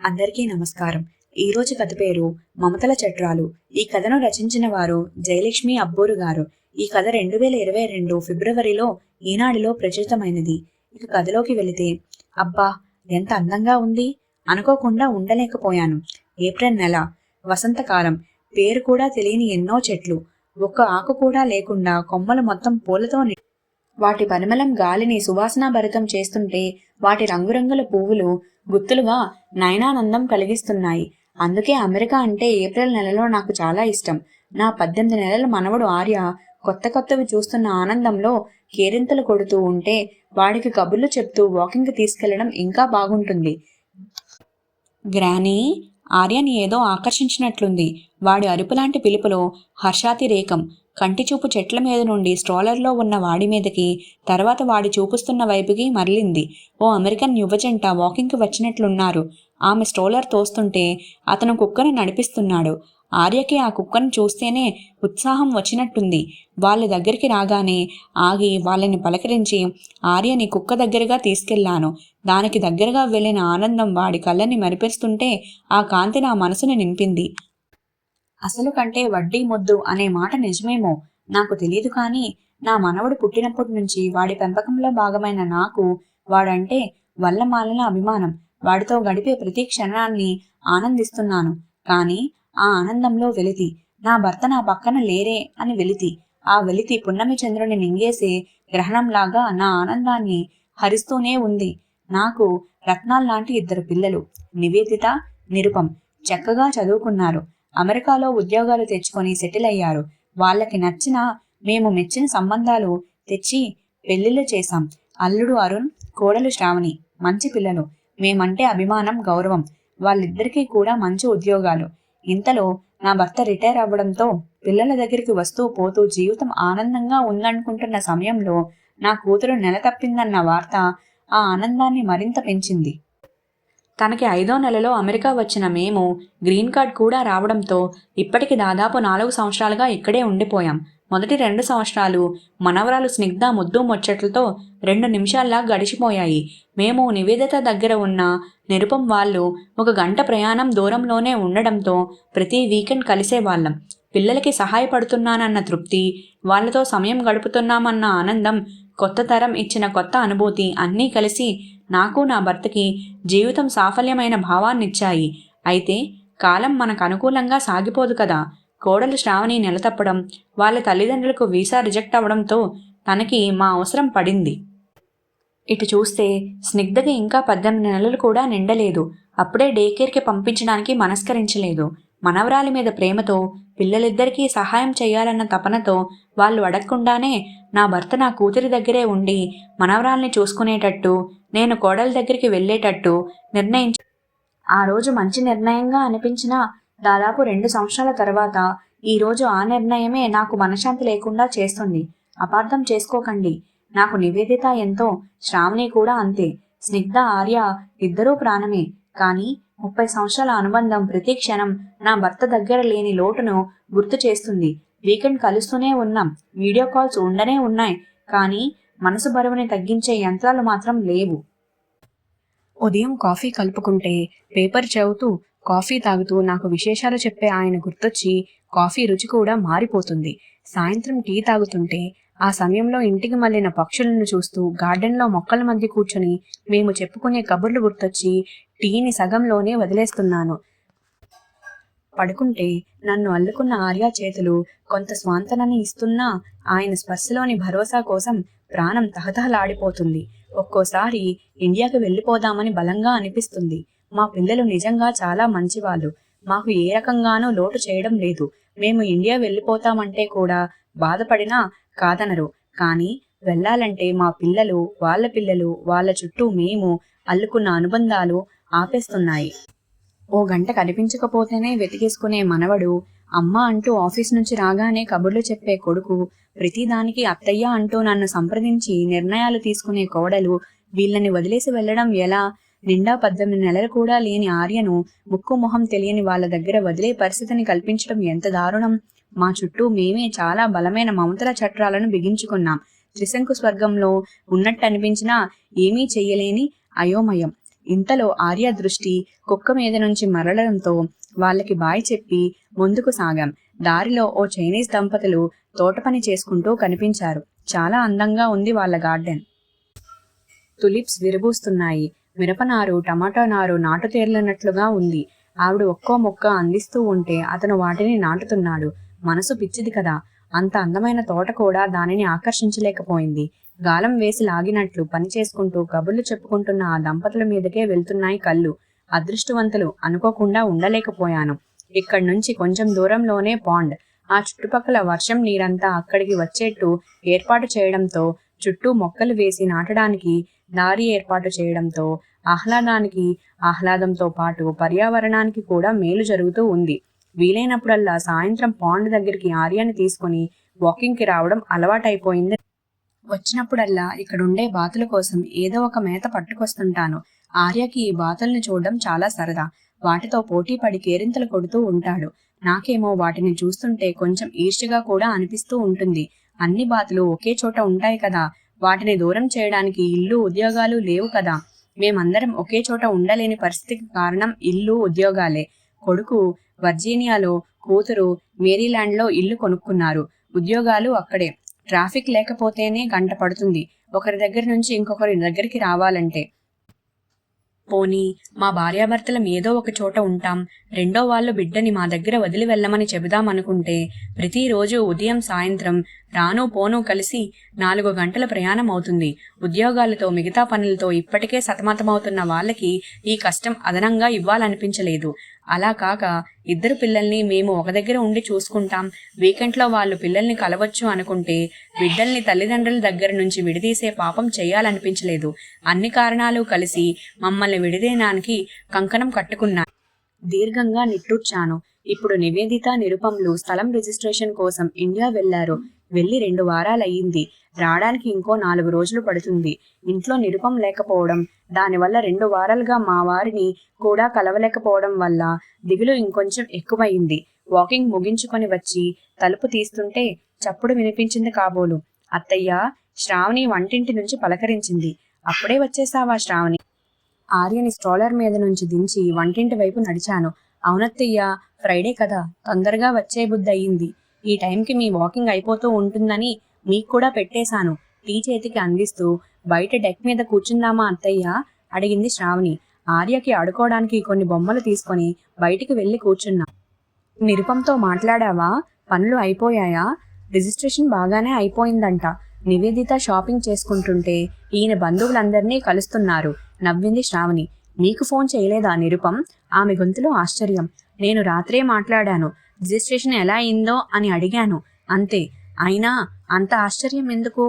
అందరికీ నమస్కారం. ఈరోజు కథ పేరు మమతల చట్రాలు. ఈ కథను రచించిన వారు జయలక్ష్మి అబ్బూరు గారు. ఈ కథ 2022 ఫిబ్రవరిలో ఈనాడులో ప్రచురితమైనది. ఇక కథలోకి వెళితే, అబ్బా ఎంత అందంగా ఉంది, అనుకోకుండా ఉండలేకపోయాను. ఏప్రిల్ నెల, వసంతకాలం. పేరు కూడా తెలియని ఎన్నో చెట్లు, ఒక్క ఆకు కూడా లేకుండా కొమ్మలు మొత్తం పూలతో వాటి పరిమళం గాలిని సువాసనాభరితం చేస్తుంటే వాటి రంగురంగుల పువ్వులు గుత్తులుగా నయనానందం కలిగిస్తున్నాయి. అందుకే అమెరికా అంటే ఏప్రిల్ నెలలో నాకు చాలా ఇష్టం. నా 18 నెలల మనవడు ఆర్య కొత్త కొత్తవి చూస్తున్న ఆనందంలో కేరింతలు కొడుతూ ఉంటే వాడికి కబుర్లు చెప్తూ వాకింగ్ తీసుకెళ్లడం ఇంకా బాగుంటుంది. గ్రానీ, ఆర్యని ఏదో ఆకర్షించినట్లుంది. వాడి అరుపులాంటి పిలుపులో హర్షాతిరేకం. కంటిచూపు చెట్ల మీద నుండి స్ట్రోలర్లో ఉన్న వాడి మీదకి, తర్వాత వాడి చూపుస్తున్న వైపుకి మరలింది. ఓ అమెరికన్ యువజంట వాకింగ్కి వచ్చినట్లున్నారు. ఆమె స్ట్రోలర్ తోస్తుంటే అతను కుక్కను నడిపిస్తున్నాడు. ఆర్యకి ఆ కుక్కను చూస్తేనే ఉత్సాహం వచ్చినట్టుంది. వాళ్ళ దగ్గరికి రాగానే ఆగి వాళ్ళని పలకరించి ఆర్యని కుక్క దగ్గరగా తీసుకెళ్లాను. దానికి దగ్గరగా వెళ్ళిన ఆనందం వాడి కళ్ళని మరిపిస్తుంటే ఆ కాంతి నా మనసుని నింపింది. అసలు కంటే వడ్డీ ముద్దు అనే మాట నిజమేమో నాకు తెలియదు, కానీ నా మనవడు పుట్టినప్పటి నుంచి వాడి పెంపకంలో భాగమైన నాకు వాడంటే వల్లమాలిన అభిమానం. వాడితో గడిపే ప్రతి క్షణాన్ని ఆనందిస్తున్నాను. కానీ ఆ ఆనందంలో వెలితి, నా భర్త నా పక్కన లేరే అని వెలితి. ఆ వెలితి పున్నమి చంద్రుని నింగేసే గ్రహణంలాగా నా ఆనందాన్ని హరిస్తూనే ఉంది. నాకు రత్నాల్లాంటి 2 పిల్లలు, నివేదిత, నిరుపం. చక్కగా చదువుకున్నారు. అమెరికాలో ఉద్యోగాలు తెచ్చుకొని సెటిల్ అయ్యారు. వాళ్ళకి నచ్చిన, మేము మెచ్చిన సంబంధాలు తెచ్చి పెళ్లిళ్ళు చేశాం. అల్లుడు అరుణ్, కోడలు శ్రావణి మంచి పిల్లలు. మేమంటే అభిమానం, గౌరవం. వాళ్ళిద్దరికీ కూడా మంచి ఉద్యోగాలు. ఇంతలో నా భర్త రిటైర్ అవ్వడంతో పిల్లల దగ్గరికి వస్తూ పోతూ జీవితం ఆనందంగా ఉందనుకుంటున్న సమయంలో నా కూతురు నెల తప్పిందన్న వార్త ఆ ఆనందాన్ని మరింత పెంచింది. తనకి 5వ నెలలో అమెరికా వచ్చిన మేము గ్రీన్ కార్డ్ కూడా రావడంతో ఇప్పటికి దాదాపు 4 సంవత్సరాలుగా ఇక్కడే ఉండిపోయాం. మొదటి 2 సంవత్సరాలు మనవరాలు స్నిగ్ధ ముద్దు ముచ్చట్లతో 2 నిమిషాల్లా గడిచిపోయాయి. మేము నివేదిత దగ్గర ఉన్న నిరుపం వాళ్ళు 1 గంట ప్రయాణం దూరంలోనే ఉండడంతో ప్రతి వీకెండ్ కలిసేవాళ్ళం. పిల్లలకి సహాయపడుతున్నానన్న తృప్తి, వాళ్ళతో సమయం గడుపుతున్నామన్న ఆనందం, కొత్త తరం ఇచ్చిన కొత్త అనుభూతి అన్నీ కలిసి నాకు నా భర్తకి జీవితం సాఫల్యమైన భావాన్నిచ్చాయి. అయితే కాలం మనకు అనుకూలంగా సాగిపోదు కదా. కోడలు శ్రావణి నెలతప్పడం, వాళ్ళ తల్లిదండ్రులకు వీసా రిజెక్ట్ అవ్వడంతో తనకి మా అవసరం పడింది. ఇటు చూస్తే స్నిగ్ధకి ఇంకా 18 నెలలు కూడా నిండలేదు. అప్పుడే డే కేర్కి పంపించడానికి మనస్కరించలేదు. మనవరాలి మీద ప్రేమతో, పిల్లలిద్దరికీ సహాయం చేయాలన్న తపనతో వాళ్ళు అడగకుండానే నా భర్త నా కూతురి దగ్గరే ఉండి మనవరాల్ని చూసుకునేటట్టు, నేను కోడలి దగ్గరికి వెళ్ళేటట్టు నిర్ణయించి, ఆ రోజు మంచి నిర్ణయంగా అనిపించిన దాదాపు 2 సంవత్సరాల తర్వాత ఈరోజు ఆ నిర్ణయమే నాకు మనశ్శాంతి లేకుండా చేస్తుంది. అపార్థం చేసుకోకండి. నాకు నివేదిత ఎంతో, శ్రావణి కూడా అంతే. స్నిగ్ధ, ఆర్య ఇద్దరూ ప్రాణమే. కానీ 30 సంవత్సరాల అనుబంధం ప్రతి క్షణం నా భర్త దగ్గర లేని లోటును గుర్తు చేస్తుంది. వీకెండ్ కలుస్తూనే ఉన్నాం, వీడియో కాల్స్ ఉండనే ఉన్నాయి, కానీ మనసు బరువుని తగ్గించే యంత్రాలు మాత్రం లేవు. ఉదయం కాఫీ కలుపుకుంటే పేపర్ చదువుతూ, కాఫీ తాగుతూ నాకు విశేషాలు చెప్పే ఆయన గుర్తొచ్చి కాఫీ రుచి కూడా మారిపోతుంది. సాయంత్రం టీ తాగుతుంటే ఆ సమయంలో ఇంటికి మళ్ళిన పక్షులను చూస్తూ గార్డెన్లో మొక్కల మధ్య కూర్చొని మేము చెప్పుకునే కబుర్లు గుర్తొచ్చి టీని సగంలోనే వదిలేస్తున్నాను. పడుకుంటే నన్ను అల్లుకున్న ఆర్య చేతులు కొంత స్వాంతనని ఇస్తున్నా ఆయన స్పర్శలోని భరోసా కోసం ప్రాణం తహతహలాడిపోతుంది. ఒక్కోసారి ఇండియాకి వెళ్ళిపోదామని బలంగా అనిపిస్తుంది. మా పిల్లలు నిజంగా చాలా మంచివాళ్ళు. మాకు ఏ రకంగానూ లోటు చేయడం లేదు. మేము ఇండియా వెళ్ళిపోతామంటే కూడా బాధపడినా కాదనరు. కానీ వెళ్ళాలంటే మా పిల్లలు, వాళ్ళ పిల్లలు, వాళ్ళ చుట్టూ మేము అల్లుకున్న అనుబంధాలు ఆపేస్తున్నాయి. ఓ గంట కనిపించకపోతేనే వెతికేసుకునే మనవడు, అమ్మ అంటూ ఆఫీస్ నుంచి రాగానే కబుర్లు చెప్పే కొడుకు, ప్రతిదానికి అత్తయ్య అంటూ నన్ను సంప్రదించి నిర్ణయాలు తీసుకునే కోడలు, వీళ్ళని వదిలేసి వెళ్ళడం ఎలా? నిండా 18 నెలలు కూడా లేని ఆర్యను ముక్కు మొహం తెలియని వాళ్ళ దగ్గర వదిలే పరిస్థితిని కల్పించడం ఎంత దారుణం. మా చుట్టూ మేమే చాలా బలమైన మమతల చట్రాలను బిగించుకున్నాం. త్రిశంకు స్వర్గంలో ఉన్నట్టు అనిపించినా ఏమీ చెయ్యలేని అయోమయం. ఇంతలో ఆర్య దృష్టి కుక్క మీద నుంచి మరలడంతో వాళ్ళకి బాయ్ చెప్పి ముందుకు సాగాం. దారిలో ఓ చైనీస్ దంపతులు తోట పని చేసుకుంటూ కనిపించారు. చాలా అందంగా ఉంది వాళ్ళ గార్డెన్. తులిప్స్ విరబూస్తున్నాయి. మిరపనారు, టమాటా నారు నాటు తేలినట్లుగా ఉంది. ఆవిడ ఒక్కో మొక్క అందిస్తూ ఉంటే అతను వాటిని నాటుతున్నాడు. మనసు పిచ్చిది కదా. అంత అందమైన తోట కూడా దానిని ఆకర్షించలేకపోయింది. గాలం వేసి లాగినట్లు పని చేసుకుంటూ కబుర్లు చెప్పుకుంటున్న ఆ దంపతుల మీదకే వెళ్తున్నాయి కళ్ళు. అదృష్టవంతులు అనుకోకుండా ఉండలేకపోయాను. ఇక్కడి నుంచి కొంచెం దూరంలోనే పాండ్. ఆ చుట్టుపక్కల వర్షం నీరంతా అక్కడికి వచ్చేట్టు ఏర్పాటు చేయడంతో, చుట్టూ మొక్కలు వేసి నాటడానికి దారి ఏర్పాటు చేయడంతో ఆహ్లాదంతో పాటు పర్యావరణానికి కూడా మేలు జరుగుతూ ఉంది. వీలైనప్పుడల్లా సాయంత్రం పాండ్ దగ్గరికి ఆర్యాని తీసుకుని వాకింగ్కి రావడం అలవాటైపోయింది. వచ్చినప్పుడల్లా ఇక్కడుండే బాతుల కోసం ఏదో ఒక మేత పట్టుకొస్తుంటాను. ఆర్యకి ఈ బాతుల్ని చూడడం చాలా సరదా. వాటితో పోటీ పడి కేరింతలు కొడుతూ ఉంటాడు. నాకేమో వాటిని చూస్తుంటే కొంచెం ఈర్ష్యగా కూడా అనిపిస్తూ ఉంటుంది. అన్ని బాతులు ఒకే చోట ఉంటాయి కదా, వాటిని దూరం చేయడానికి ఇల్లు ఉద్యోగాలు లేవు కదా. మేమందరం ఒకే చోట ఉండలేని పరిస్థితికి కారణం ఇల్లు ఉద్యోగాలే. కొడుకు వర్జీనియాలో, కూతురు మేరీలాండ్లో ఇల్లు కొనుక్కున్నారు. ఉద్యోగాలు అక్కడే. ట్రాఫిక్ లేకపోతేనే గంట పడుతుంది ఒకరి దగ్గర నుంచి ఇంకొకరి దగ్గరికి రావాలంటే. పోనీ మా భార్యాభర్తలం ఏదో ఒక చోట ఉంటాం, రెండో వాళ్ళు బిడ్డని మా దగ్గర వదిలి వెళ్ళమని చెబుదామనుకుంటే ప్రతిరోజు ఉదయం సాయంత్రం రాను పోను కలిసి 4 గంటల ప్రయాణం అవుతుంది. ఉద్యోగాలతో మిగతా పనులతో ఇప్పటికే సతమతమవుతున్న వాళ్ళకి ఈ కష్టం అదనంగా ఇవ్వాలనిపించలేదు. అలా కాక ఇద్దరు పిల్లల్ని మేము ఒక దగ్గర ఉండి చూసుకుంటాం, వీకెండ్లో వాళ్ళు పిల్లల్ని కలవచ్చు అనుకుంటే బిడ్డల్ని తల్లిదండ్రుల దగ్గర నుంచి విడదీసే పాపం చేయాలనిపించలేదు. అన్ని కారణాలు కలిసి మమ్మల్ని విడదీయడానికి కంకణం కట్టుకున్నా. దీర్ఘంగా నిట్టూర్చాను. ఇప్పుడు నివేదిత, నిరుపంలు స్థలం రిజిస్ట్రేషన్ కోసం ఇండియా వెళ్లారు. వెళ్ళి 2 వారాలయ్యింది. రావడానికి ఇంకో 4 రోజులు పడుతుంది. ఇంట్లో నిరుపం లేకపోవడం, దానివల్ల 2 వారాలుగా మా వారిని కూడా కలవలేకపోవడం వల్ల దిగులు ఇంకొంచెం ఎక్కువయింది. వాకింగ్ ముగించుకొని వచ్చి తలుపు తీస్తుంటే చప్పుడు వినిపించింది కాబోలు. అత్తయ్య, శ్రావణి వంటింటి నుంచి పలకరించింది. అప్పుడే వచ్చేసావా శ్రావణి? ఆర్యని స్ట్రోలర్ మీద నుంచి దించి వంటింటి వైపు నడిచాను. అవునత్తయ్య, ఫ్రైడే కదా, తొందరగా వచ్చే బుద్ధి అయ్యింది. ఈ టైంకి మీ వాకింగ్ అయిపోతూ ఉంటుందని మీకు కూడా పెట్టేశాను. టీ చేతికి అందిస్తూ బయట డెక్ మీద కూర్చుందామా అత్తయ్య అడిగింది శ్రావణి. ఆర్యకి ఆడుకోవడానికి కొన్ని బొమ్మలు తీసుకొని బయటికి వెళ్ళి కూర్చున్నా. నిరుపంతో మాట్లాడావా? పనులు అయిపోయాయా? రిజిస్ట్రేషన్ బాగానే అయిపోయిందంట. నివేదిత షాపింగ్ చేసుకుంటుంటే ఈయన బంధువులందరినీ కలుస్తున్నారు నవ్వింది శ్రావణి. మీకు ఫోన్ చేయలేదా నిరుపం? ఆమె గొంతులో ఆశ్చర్యం. నేను రాత్రే మాట్లాడాను. రిజిస్ట్రేషన్ ఎలా అయిందో అని అడిగాను అంతే. అయినా అంత ఆశ్చర్యం ఎందుకు?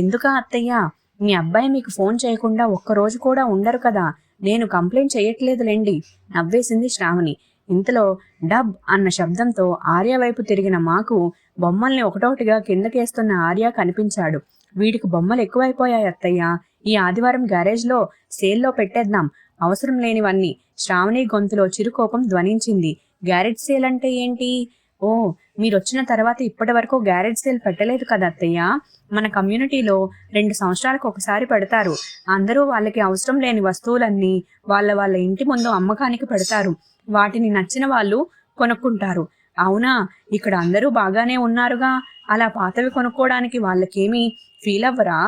ఎందుకా అత్తయ్య? మీ అబ్బాయి మీకు ఫోన్ చేయకుండా ఒక్కరోజు కూడా ఉండరు కదా. నేను కంప్లైంట్ చేయట్లేదులేండి నవ్వేసింది శ్రావణి. ఇంతలో డబ్ అన్న శబ్దంతో ఆర్య వైపు తిరిగిన మాకు బొమ్మల్ని ఒకటోటిగా కిందకేస్తున్న ఆర్య కనిపించాడు. వీడికి బొమ్మలు ఎక్కువైపోయాయి అత్తయ్య. ఈ ఆదివారం గ్యారేజ్లో సేల్లో పెట్టేద్దాం, అవసరం లేనివన్నీ. శ్రావణి గొంతులో చిరుకోపం ధ్వనించింది. గ్యారేజ్ సేల్ అంటే ఏంటి? ఓ, మీరొచ్చిన తర్వాత ఇప్పటి వరకు గ్యారేజ్ సేల్ పెట్టలేదు కదా అత్తయ్య. మన కమ్యూనిటీలో 2 సంవత్సరాలకు ఒకసారి పెడతారు. అందరూ వాళ్ళకి అవసరం లేని వస్తువులన్నీ వాళ్ళ ఇంటి ముందు అమ్మకానికి పెడతారు. వాటిని నచ్చిన వాళ్ళు కొనుక్కుంటారు. అవునా? ఇక్కడ అందరూ బాగానే ఉన్నారుగా. అలా పాతవి కొనుక్కోవడానికి వాళ్ళకేమీ ఫీల్ అవ్వరా?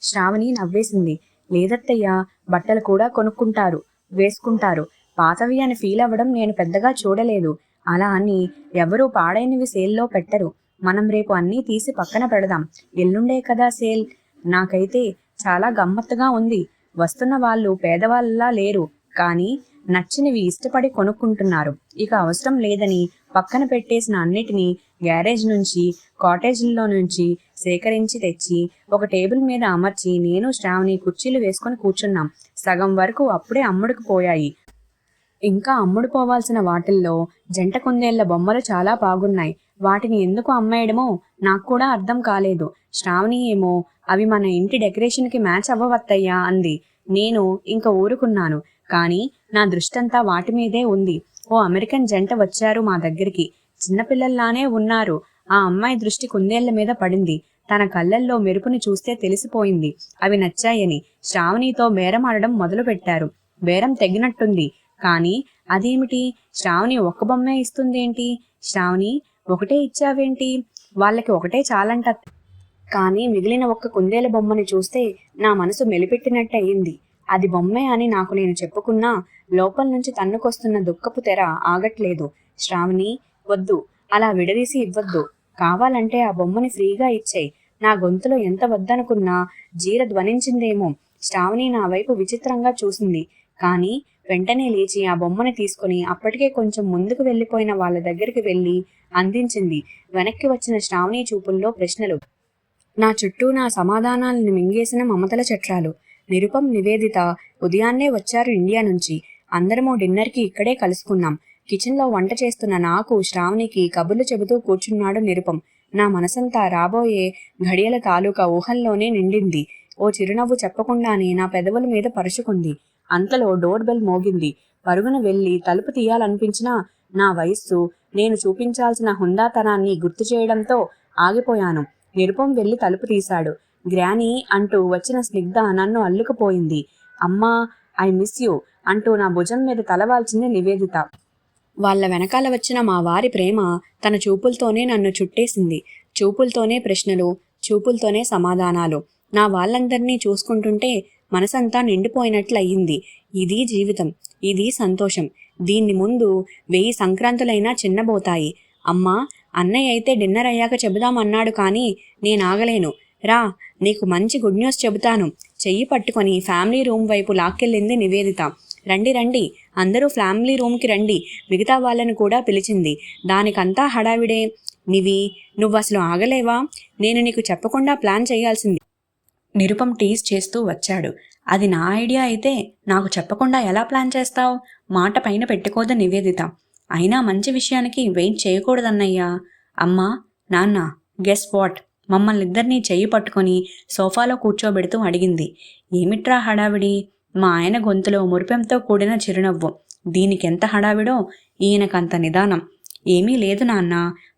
శ్రావణి నవ్వేసింది. లేదత్తయ్య, బట్టలు కూడా కొనుక్కుంటారు, వేసుకుంటారు. పాతవి అని ఫీల్ అవ్వడం నేను పెద్దగా చూడలేదు. అలా అని ఎవరూ పాడైనవి సేల్లో పెట్టరు. మనం రేపు అన్నీ తీసి పక్కన పెడదాం. ఎల్లుండే కదా సేల్. నాకైతే చాలా గమ్మత్తుగా ఉంది. వస్తున్న వాళ్ళు పేదవాళ్ళలా లేరు, కానీ నచ్చినవి ఇష్టపడి కొనుక్కుంటున్నారు. ఇక అవసరం లేదని పక్కన పెట్టేసిన అన్నిటినీ గ్యారేజ్ నుంచి, కాటేజీల్లో నుంచి సేకరించి తెచ్చి ఒక టేబుల్ మీద అమర్చి నేను శ్రావణి కుర్చీలు వేసుకొని కూర్చున్నాం. సగం వరకు అప్పుడే అమ్ముడుకు పోయాయి. ఇంకా అమ్ముడు పోవాల్సిన వాటిల్లో జంట కుందేళ్ల బొమ్మలు చాలా బాగున్నాయి. వాటిని ఎందుకు అమ్మేయడమో నాకు కూడా అర్థం కాలేదు. శ్రావణి ఏమో అవి మన ఇంటి డెకరేషన్కి మ్యాచ్ అవ్వవత్తయ్యా అంది. నేను ఇంక ఊరుకున్నాను. కానీ నా దృష్టంతా వాటి మీదే ఉంది. ఓ అమెరికన్ జంట వచ్చారు మా దగ్గరికి. చిన్నపిల్లల్లానే ఉన్నారు. ఆ అమ్మాయి దృష్టి కుందేళ్ల మీద పడింది. తన కళ్ళల్లో మెరుపుని చూస్తే తెలిసిపోయింది అవి నచ్చాయని. శ్రావణితో బేరం ఆడడం మొదలుపెట్టారు. బేరం తెగినట్టుంది. కానీ అదేమిటి, శ్రావణి ఒక్క బొమ్మే ఇస్తుందేంటి? శ్రావణి, ఒకటే ఇచ్చావేంటి? వాళ్ళకి ఒకటే చాలంట. కానీ మిగిలిన ఒక్క కుందేల బొమ్మని చూస్తే నా మనసు మెలిపెట్టినట్టు అయింది. అది బొమ్మే అని నాకు నేను చెప్పుకున్నా లోపల నుంచి తన్నుకొస్తున్న దుఃఖపు తెర ఆగట్లేదు. శ్రావణి, వద్దు, అలా విడదీసి ఇవ్వద్దు. కావాలంటే ఆ బొమ్మని ఫ్రీగా ఇచ్చేయి. నా గొంతులో ఎంత వద్దనుకున్నా జీర ధ్వనించిందేమో. శ్రావణి నా వైపు విచిత్రంగా చూసింది. కానీ వెంటనే లేచి ఆ బొమ్మని తీసుకుని అప్పటికే కొంచెం ముందుకు వెళ్ళిపోయిన వాళ్ళ దగ్గరికి వెళ్ళి అందించింది. వెనక్కి వచ్చిన శ్రావణి చూపుల్లో ప్రశ్నలు. నా చుట్టూ నా సమాధానాలను మింగేసిన మమతల చట్రాలు. నిరుపం, నివేదిత ఉదయాన్నే వచ్చారు ఇండియా నుంచి. అందరము డిన్నర్కి ఇక్కడే కలుసుకున్నాం. కిచెన్లో వంట చేస్తున్న నాకు, శ్రావణికి కబుర్లు చెబుతూ కూర్చున్నాడు నిరుపం. నా మనసంతా రాబోయే ఘడియల తాలూకా ఊహల్లోనే నిండింది. ఓ చిరునవ్వు చెప్పకుండానే నా పెదవుల మీద పరుచుకుంది. అంతలో డోర్ బెల్ మోగింది. పరుగున వెళ్ళి తలుపు తీయాలనిపించినా నా వయస్సు, నేను చూపించాల్సిన హుందాతనాన్ని గుర్తు చేయడంతో ఆగిపోయాను. నిరుపం వెళ్ళి తలుపు తీశాడు. గ్రానీ అంటూ వచ్చిన స్నిగ్ధ నన్ను అల్లుకుపోయింది. అమ్మా, ఐ మిస్ యూ అంటూ నా భుజం మీద తలవాల్చింది నివేదిత. వాళ్ళ వెనకాల వచ్చిన మా వారి ప్రేమ తన చూపులతోనే నన్ను చుట్టేసింది. చూపులతోనే ప్రశ్నలు, చూపులతోనే సమాధానాలు. నా వాళ్ళందరినీ చూసుకుంటుంటే మనసంతా నిండిపోయినట్లయింది. ఇది జీవితం, ఇది సంతోషం. దీన్ని ముందు 1000 సంక్రాంతులైనా చిన్నబోతాయి. అమ్మా, అన్నయ్య అయితే డిన్నర్ అయ్యాక చెబుదామన్నాడు, కానీ నేనాగలేను. రా, నీకు మంచి గుడ్ న్యూస్ చెబుతాను. చెయ్యి పట్టుకొని ఫ్యామిలీ రూమ్ వైపు లాక్కెళ్ళింది నివేదిత. రండి రండి, అందరూ ఫ్యామిలీ రూమ్కి రండి. మిగతా వాళ్ళను కూడా పిలిచింది. దానికంతా హడావిడే. నువ్వసలు ఆగలేవా? నేను నీకు చెప్పకుండా ప్లాన్ చేయాల్సింది. నిరుపం టీజ్ చేస్తూ వచ్చాడు. అది నా ఐడియా అయితే నాకు చెప్పకుండా ఎలా ప్లాన్ చేస్తావు? మాట పైన పెట్టుకోదు నివేదిత. అయినా మంచి విషయానికి వెయిట్ చేయకూడదన్నయ్యా. అమ్మా, నాన్న, గెస్ వాట్? మమ్మల్నిద్దరినీ చెయ్యి పట్టుకొని సోఫాలో కూర్చోబెడుతూ అడిగింది. ఏమిట్రా హడావిడి? మా ఆయన గొంతులో మురిపెంతో కూడిన చిరునవ్వు. దీనికెంత హడావిడో ఈయనకంత నిదానం. ఏమీ లేదు నాన్న,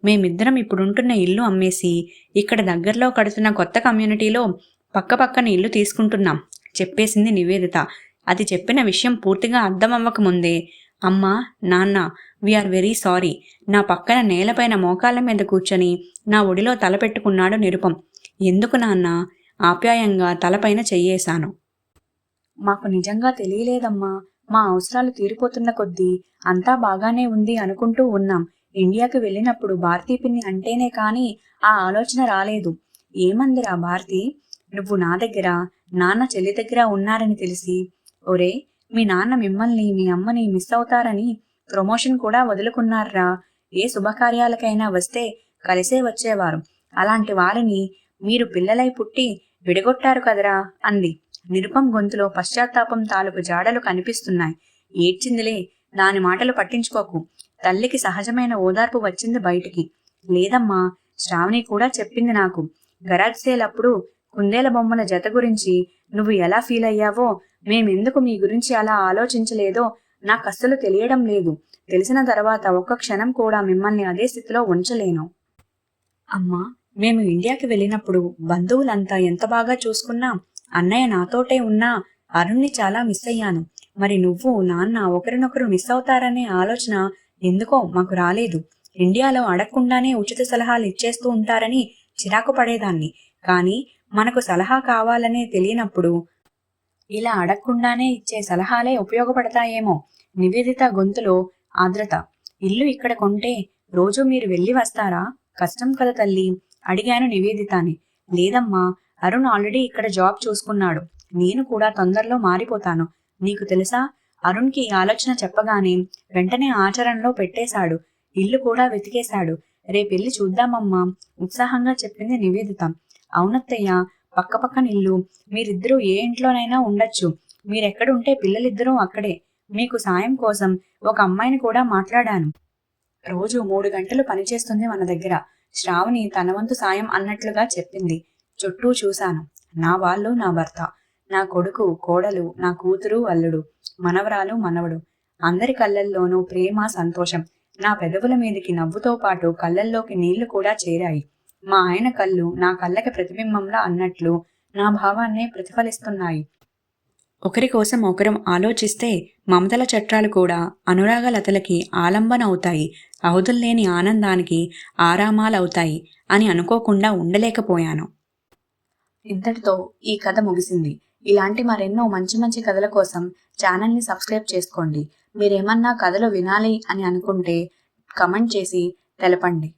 మేమిద్దరం ఇప్పుడుంటున్న ఇల్లు అమ్మేసి ఇక్కడ దగ్గరలో కడుతున్న కొత్త కమ్యూనిటీలో పక్కపక్కన ఇల్లు తీసుకుంటున్నాం చెప్పేసింది నివేదిత. అది చెప్పిన విషయం పూర్తిగా అర్థమవ్వకముందే, అమ్మా, నాన్న, వీఆర్ వెరీ సారీ. నా పక్కన నేలపైన మోకాళ్ళ మీద కూర్చొని నా ఒడిలో తలపెట్టుకున్నాడు నిరుపం. ఎందుకు నాన్న? ఆప్యాయంగా తలపైన చెయ్యేశాను. మాకు నిజంగా తెలియలేదమ్మా. మా అవసరాలు తీరిపోతున్న కొద్దీ అంతా బాగానే ఉంది అనుకుంటూ ఉన్నాం. ఇండియాకి వెళ్ళినప్పుడు భారతీ పిన్ని అంటేనే కానీ ఆ ఆలోచన రాలేదు. ఏమందిరా భారతి? నువ్వు నా దగ్గర, నాన్న చెల్లి దగ్గర ఉన్నారని తెలిసి, ఒరే, మీ నాన్న మిమ్మల్ని, మీ అమ్మని మిస్ అవుతారని ప్రమోషన్ కూడా వదులుకున్నారా? ఏ శుభకార్యాలకైనా వస్తే కలిసే వచ్చేవారు. అలాంటి వారిని మీరు పిల్లలై పుట్టి విడగొట్టారు కదరా అంది. నిరుపం గొంతులో పశ్చాత్తాపం తాలూకు జాడలు కనిపిస్తున్నాయి. ఏడ్చిందిలే, దాని మాటలు పట్టించుకోకు. తల్లికి సహజమైన ఓదార్పు వచ్చింది బయటికి. లేదమ్మా, శ్రావణి కూడా చెప్పింది నాకు. గరాజ్ సేల్ అప్పుడు కుందేల బొమ్మల జత గురించి నువ్వు ఎలా ఫీల్ అయ్యావో, మేమెందుకు మీ గురించి అలా ఆలోచించలేదో నాకస్సలు తెలియడం లేదు. తెలిసిన తర్వాత ఒక్క క్షణం కూడా మిమ్మల్ని అదే స్థితిలో ఉంచలేను. అమ్మా, మేము ఇండియాకి వెళ్ళినప్పుడు బంధువులంతా ఎంత బాగా చూసుకున్నా, అన్నయ్య నాతోటే ఉన్నా అరుణ్ని చాలా మిస్ అయ్యాను. మరి నువ్వు, నాన్న ఒకరినొకరు మిస్ అవుతారనే ఆలోచన ఎందుకో మాకు రాలేదు. ఇండియాలో అడగకుండానే ఉచిత సలహాలు ఇచ్చేస్తూ ఉంటారని చిరాకు పడేదాన్ని. కానీ మనకు సలహా కావాలనే తెలియనప్పుడు ఇలా అడగకుండానే ఇచ్చే సలహాలే ఉపయోగపడతాయేమో. నివేదిత గొంతులో ఆర్ద్రత. ఇల్లు ఇక్కడ కొంటే రోజు మీరు వెళ్ళి వస్తారా? కష్టం కదా తల్లి అడిగాను నివేదితాని. లేదమ్మా, అరుణ్ ఆల్రెడీ ఇక్కడ జాబ్ చూసుకున్నాడు. నేను కూడా తొందరలో మారిపోతాను. నీకు తెలుసా, అరుణ్కి ఈ ఆలోచన చెప్పగానే వెంటనే ఆచరణలో పెట్టేశాడు. ఇల్లు కూడా వెతికేశాడు. రేపెళ్ళి చూద్దామమ్మా ఉత్సాహంగా చెప్పింది నివేదిత. అవునత్తయ్య, పక్కపక్కన ఇల్లు, మీరిద్దరూ ఏ ఇంట్లోనైనా ఉండొచ్చు. మీరెక్కడుంటే పిల్లలిద్దరూ అక్కడే. మీకు సాయం కోసం ఒక అమ్మాయిని కూడా మాట్లాడాను. రోజు 3 గంటలు పనిచేస్తుంది మన దగ్గర. శ్రావణి తన వంతు సాయం అన్నట్లుగా చెప్పింది. చుట్టూ చూశాను. నా వాళ్ళు, నా భర్త, నా కొడుకు, కోడలు, నా కూతురు, అల్లుడు, మనవరాలు, మనవడు. అందరి కళ్ళల్లోనూ ప్రేమ, సంతోషం. నా పెదవుల మీదకి నవ్వుతో పాటు కళ్ళల్లోకి నీళ్లు కూడా చేరాయి. మా ఆయన కళ్ళు నా కళ్ళకి ప్రతిబింబంలా అన్నట్లు నా భావాన్నే ప్రతిఫలిస్తున్నాయి. ఒకరి కోసం ఒకరం ఆలోచిస్తే మమతల చట్రాలు కూడా అనురాగలతలకి ఆలంబన అవుతాయి, అవధుల్లేని ఆనందానికి ఆరామాలవుతాయి అని అనుకోకుండా ఉండలేకపోయాను. ఇంతటితో ఈ కథ ముగిసింది. ఇలాంటి మరెన్నో మంచి మంచి కథల కోసం ఛానల్ని సబ్స్క్రైబ్ చేసుకోండి. మీరేమన్నా కథలు వినాలి అని అనుకుంటే కమెంట్ చేసి తెలపండి.